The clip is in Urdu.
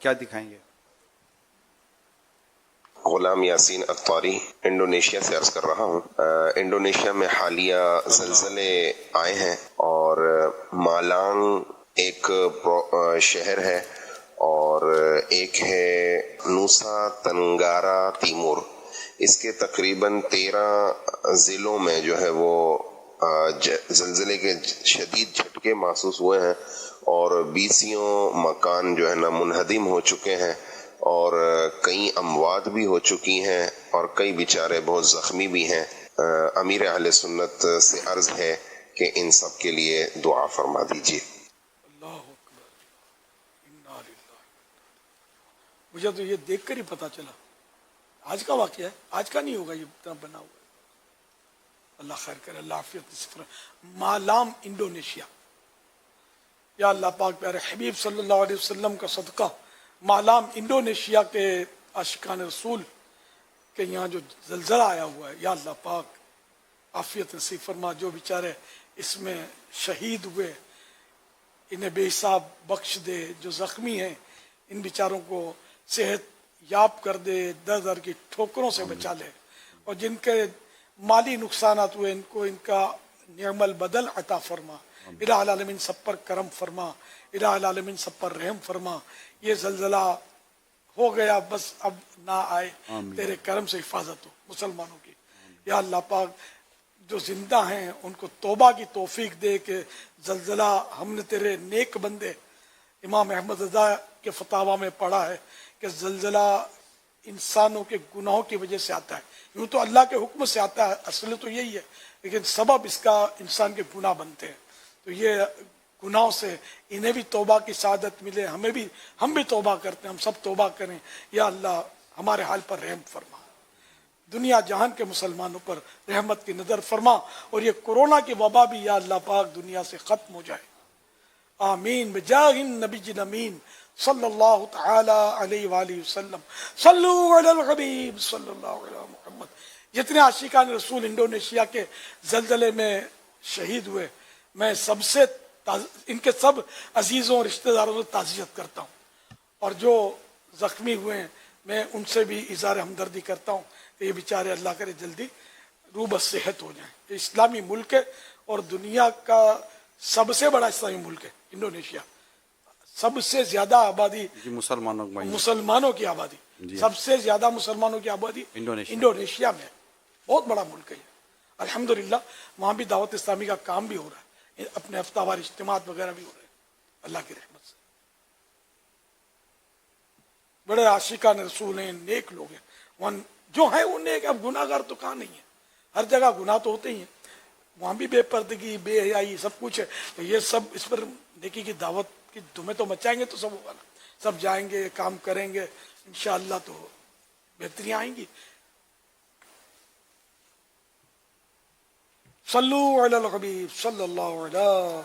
کیا دکھائیں گے؟ غلام یاسین اطاری انڈونیشیا سے عرض کر رہا ہوں۔ انڈونیشیا میں حالیہ زلزلے آئے ہیں اور مالانگ ایک شہر ہے اور ایک ہے نوسا تنگارا تیمور، اس کے تقریباً 13 ضلعوں میں جو ہے وہ زلزلے کے شدید جھٹکے محسوس ہوئے ہیں اور 20 مکان جو ہے نا منہدم ہو چکے ہیں اور کئی اموات بھی ہو چکی ہیں اور کئی بیچارے بہت زخمی بھی ہیں۔ امیر اہل سنت سے عرض ہے کہ ان سب کے لیے دعا فرما دیجیے۔ اللہ اکبر، انا للہ۔ مجھے تو یہ دیکھ کر ہی پتا چلا آج کا واقعہ ہے، آج کا نہیں ہوگا، یہ اتنا بنا ہوا ہے۔ اللہ خیر کرے، اللہ عافیت صفر۔ مالام انڈونیشیا، یا اللہ پاک پیارے حبیب صلی اللہ علیہ وسلم کا صدقہ مالام انڈونیشیا کے عاشقان رسول کے یہاں جو زلزلہ آیا ہوا ہے، یا اللہ پاک عافیت نصیب فرما۔ جو بیچارے اس میں شہید ہوئے انہیں بے حساب بخش دے، جو زخمی ہیں ان بیچاروں کو صحت یاب کر دے، در در کی ٹھوکروں سے بچا لے، اور جن کے مالی نقصانات ہوئے ان کو ان کا نعم البدل عطا فرما۔ الہ العالمین سب پر کرم فرما، الہ العالمین سب پر رحم فرما۔ یہ زلزلہ ہو گیا، بس اب نہ آئے، تیرے کرم سے حفاظت ہو مسلمانوں کی۔ یا اللہ پاک جو زندہ ہیں ان کو توبہ کی توفیق دے کہ زلزلہ ہم نے تیرے نیک بندے امام احمد رضا کے فتاوی میں پڑھا ہے کہ زلزلہ انسانوں کے گناہوں کی وجہ سے آتا ہے، یوں تو اللہ کے حکم سے آتا ہے، اصل تو یہی ہے، لیکن سبب اس کا انسان کے گناہ بنتے ہیں۔ تو یہ گناہوں سے انہیں بھی توبہ کی سعادت ملے، ہم بھی توبہ کرتے ہیں، ہم سب توبہ کریں۔ یا اللہ ہمارے حال پر رحم فرما، دنیا جہان کے مسلمانوں پر رحمت کی نظر فرما، اور یہ کورونا کی وبا بھی یا اللہ پاک دنیا سے ختم ہو جائے، آمین بجاہ النبی الامین صلی اللہ تعالی علیہ وآلہ وسلم۔ صلو علی الحبیب صلی اللہ علیہ محمد۔ جتنے عاشقان رسول انڈونیشیا کے زلزلے میں شہید ہوئے، میں سب سے ان کے سب عزیزوں اور رشتہ داروں سے تعزیت کرتا ہوں، اور جو زخمی ہوئے ہیں میں ان سے بھی اظہار ہمدردی کرتا ہوں کہ یہ بیچارے اللہ کرے جلدی روبہ صحت ہو جائیں۔ یہ اسلامی ملک ہے اور دنیا کا سب سے بڑا اسلامی ملک ہے انڈونیشیا، سب سے زیادہ آبادی مسلمانوں کی آبادی، سب سے زیادہ مسلمانوں کی آبادی انڈونیشیا میں، بہت بڑا ملک ہے۔ الحمدللہ وہاں بھی دعوت اسلامی کا کام بھی ہو رہا ہے، اپنے ہفتہ وار اجتماعات وغیرہ بھی ہو رہے ہیں اللہ کی رحمت سے۔ بڑے عاشقان رسول ہیں، نیک لوگ ہیں، وہاں جو ہیں وہ نیک، اب گناہ گار تو کہاں نہیں ہے، ہر جگہ گناہ تو ہوتے ہی ہیں، وہاں بھی بے پردگی، بے حیائی سب کچھ ہے، تو یہ سب اس پر نیکی کی دعوت کی دھومیں تو مچائیں گے تو سب ہوگا نا، سب جائیں گے، کام کریں گے، انشاءاللہ تو بہتریاں آئیں گی۔ صلو علی الحبیب صلی اللہ علیہ